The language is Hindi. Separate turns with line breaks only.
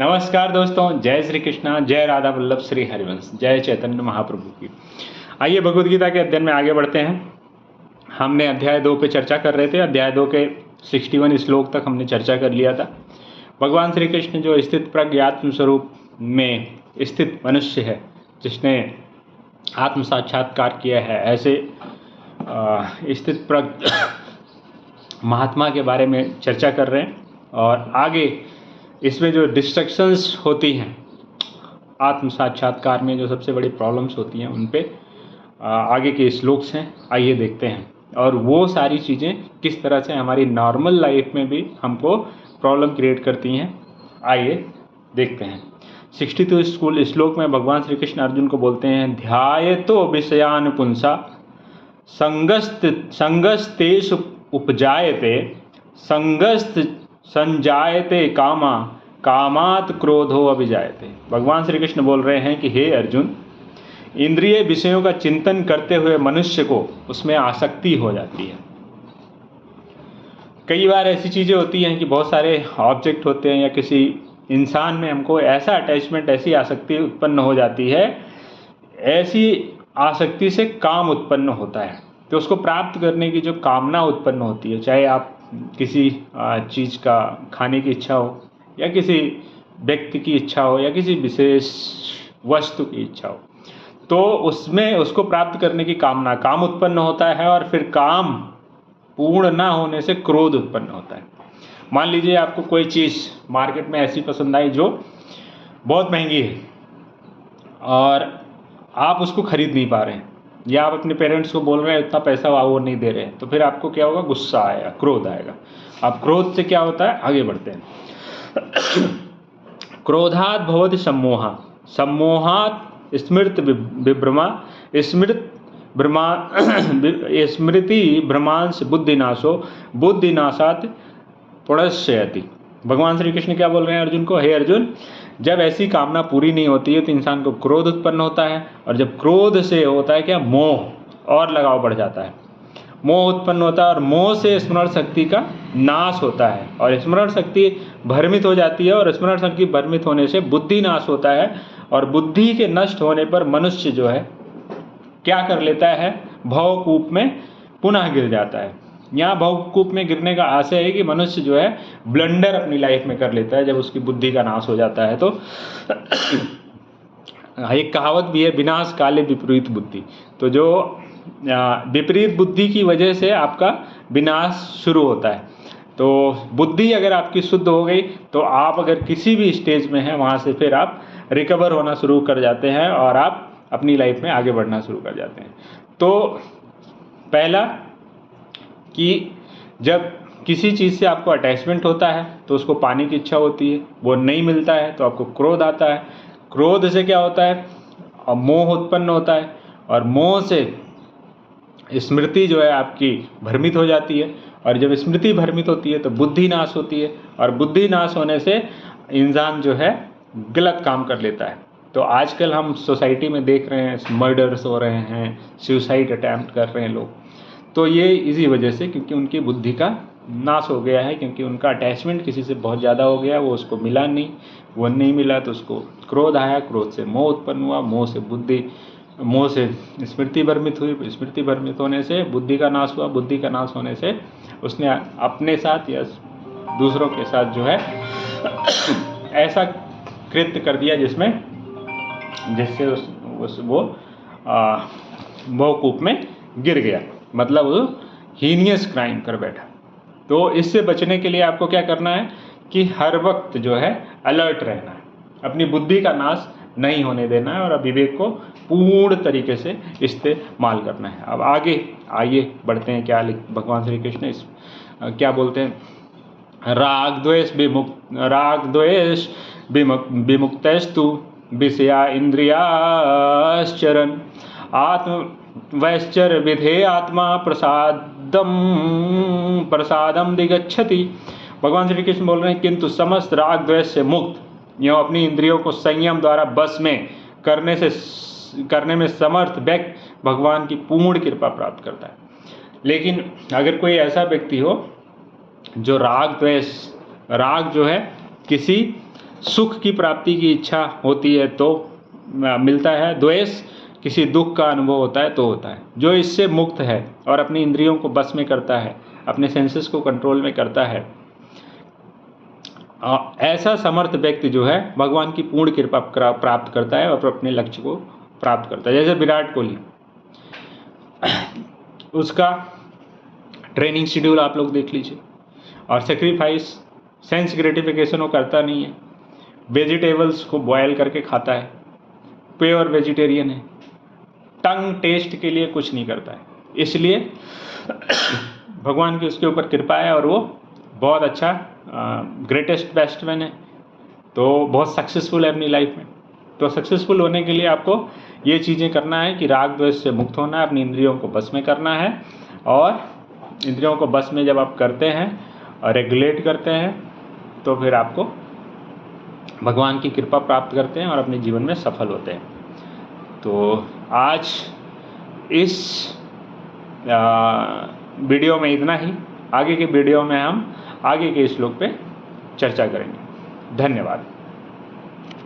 नमस्कार दोस्तों, जय श्री कृष्णा, जय राधा वल्लभ श्री हरिवंश, जय चैतन्य महाप्रभु की। आइए भगवद गीता के अध्ययन में आगे बढ़ते हैं। हमने अध्याय 2 पे चर्चा कर रहे थे। अध्याय 2 के 61 श्लोक तक हमने चर्चा कर लिया था। भगवान श्री कृष्ण जो स्थित प्रज्ञ आत्म स्वरूप में स्थित मनुष्य है, जिसने आत्म साक्षात्कार किया है, ऐसे स्थित प्रज्ञ महात्मा के बारे में चर्चा कर रहे हैं। और आगे इसमें जो डिस्ट्रक्शंस होती हैं आत्म साक्षात्कार में, जो सबसे बड़ी प्रॉब्लम्स होती हैं, उन पे आगे के श्लोक्स हैं। आइए देखते हैं, और वो सारी चीज़ें किस तरह से हमारी नॉर्मल लाइफ में भी हमको प्रॉब्लम क्रिएट करती हैं। आइए देखते हैं। 62 श्लोक में भगवान श्री कृष्ण अर्जुन को बोलते हैं, ध्यायतो विषयान पुंसा संगस्तेषु उपजायते संगस्त संजायते कामा कामात क्रोधो अभिजायते। भगवान श्री कृष्ण बोल रहे हैं कि हे अर्जुन, इंद्रिय विषयों का चिंतन करते हुए मनुष्य को उसमें आसक्ति हो जाती है। कई बार ऐसी चीज़ें होती हैं कि बहुत सारे ऑब्जेक्ट होते हैं या किसी इंसान में हमको ऐसा अटैचमेंट, ऐसी आसक्ति उत्पन्न हो जाती है, ऐसी आसक्ति से काम उत्पन्न होता है। तो उसको प्राप्त करने की जो कामना उत्पन्न होती है, चाहे आप किसी चीज़ का खाने की इच्छा हो, या किसी व्यक्ति की इच्छा हो, या किसी विशेष वस्तु की इच्छा हो, तो उसमें उसको प्राप्त करने की कामना, काम उत्पन्न होता है। और फिर काम पूर्ण ना होने से क्रोध उत्पन्न होता है। मान लीजिए आपको कोई चीज़ मार्केट में ऐसी पसंद आई जो बहुत महंगी है और आप उसको खरीद नहीं पा रहे हैं, या आप अपने पेरेंट्स को बोल रहे हैं इतना पैसा वो नहीं दे रहे हैं, तो फिर आपको क्या होगा? गुस्सा आएगा, क्रोध आएगा। अब क्रोध से क्या होता है? आगे बढ़ते हैं। क्रोधात् भवति सम्मोहा सम्मोहात् स्मृति भ्रमांश बुद्धिनाशो बुद्धिनाशात् प्रणश्यति। भगवान श्री कृष्ण क्या बोल रहे हैं अर्जुन को? हे अर्जुन, जब ऐसी कामना पूरी नहीं होती है तो इंसान को क्रोध उत्पन्न होता है, और जब क्रोध से होता है क्या? मोह और लगाव बढ़ जाता है। मोह उत्पन्न होता है, और मोह से स्मरण शक्ति का नाश होता है, और स्मरण शक्ति भ्रमित हो जाती है, और स्मरण शक्ति भ्रमित होने से बुद्धि नाश होता है। और बुद्धि के नष्ट होने पर मनुष्य जो है क्या कर लेता है? भवकूप में पुनः गिर जाता है। यहाँ भवकूप में गिरने का आशय है कि मनुष्य जो है ब्लंडर अपनी लाइफ में कर लेता है जब उसकी बुद्धि का नाश हो जाता है। तो एक कहावत भी है, विनाश काले विपरीत बुद्धि। तो जो विपरीत बुद्धि की वजह से आपका विनाश शुरू होता है। तो बुद्धि अगर आपकी शुद्ध हो गई तो आप अगर किसी भी स्टेज में हैं, वहाँ से फिर आप रिकवर होना शुरू कर जाते हैं और आप अपनी लाइफ में आगे बढ़ना शुरू कर जाते हैं। तो पहला कि जब किसी चीज़ से आपको अटैचमेंट होता है तो उसको पाने की इच्छा होती है, वो नहीं मिलता है तो आपको क्रोध आता है। क्रोध से क्या होता है? और मोह उत्पन्न होता है, और मोह से स्मृति जो है आपकी भ्रमित हो जाती है, और जब स्मृति भ्रमित होती है तो बुद्धि नाश होती है, और बुद्धि नाश होने से इंसान जो है गलत काम कर लेता है। तो आजकल हम सोसाइटी में देख रहे हैं, मर्डर्स हो रहे हैं, सुसाइड अटैम्प्ट कर रहे हैं लोग। तो ये इसी वजह से, क्योंकि उनकी बुद्धि का नाश हो गया है, क्योंकि उनका अटैचमेंट किसी से बहुत ज़्यादा हो गया, वो उसको मिला नहीं, वो नहीं मिला तो उसको क्रोध आया, क्रोध से मोह उत्पन्न हुआ, मोह से बुद्धि, मोह से स्मृति भ्रमित हुई, स्मृति भ्रमित होने से बुद्धि का नाश हुआ, बुद्धि का नाश होने से उसने अपने साथ या दूसरों के साथ जो है ऐसा कृत्य कर दिया जिससे वो भवकूप में गिर गया, मतलब वो हीनियस क्राइम कर बैठा। तो इससे बचने के लिए आपको क्या करना है कि हर वक्त जो है अलर्ट रहना है, अपनी बुद्धि का नाश नहीं होने देना है, और विवेक को पूर्ण तरीके से इस्तेमाल करना है। अब आइए बढ़ते हैं। क्या भगवान श्री कृष्ण क्या बोलते हैं? राग द्वेष विमुक्तस्तु विषया इंद्रियाश्चरन् आत्मवैश्चर विधे आत्मा प्रसादम दिगच्छति। भगवान श्री कृष्ण बोल रहे हैं, किंतु समस्त राग द्वेष से मुक्त, यूँ अपनी इंद्रियों को संयम द्वारा बस में करने में समर्थ व्यक्ति भगवान की पूर्ण कृपा प्राप्त करता है। लेकिन अगर कोई ऐसा व्यक्ति हो जो राग जो है किसी सुख की प्राप्ति की इच्छा होती है तो मिलता है, द्वेष किसी दुख का अनुभव होता है तो होता है। जो इससे मुक्त है और अपनी इंद्रियों को बस में करता है, अपने सेंसेस को कंट्रोल में करता है, ऐसा समर्थ व्यक्ति जो है भगवान की पूर्ण कृपा प्राप्त करता है और अपने लक्ष्य को प्राप्त करता है। जैसे विराट कोहली, उसका ट्रेनिंग शेड्यूल आप लोग देख लीजिए, और सेक्रीफाइस, सेंस ग्रेटिफिकेशन वो करता नहीं है, वेजिटेबल्स को बॉयल करके खाता है, प्योर वेजिटेरियन है, टंग टेस्ट के लिए कुछ नहीं करता है, इसलिए भगवान की उसके ऊपर कृपा है और वो बहुत अच्छा ग्रेटेस्ट बैट्समैन है, तो बहुत सक्सेसफुल है अपनी लाइफ में। तो सक्सेसफुल होने के लिए आपको ये चीज़ें करना है कि राग द्वेष से मुक्त होना है, अपनी इंद्रियों को बस में करना है, और इंद्रियों को बस में जब आप करते हैं और रेगुलेट करते हैं तो फिर आपको भगवान की कृपा प्राप्त करते हैं और अपने जीवन में सफल होते हैं। तो आज इस वीडियो में इतना ही। आगे के वीडियो में हम आगे के श्लोक पे चर्चा करेंगे। धन्यवाद।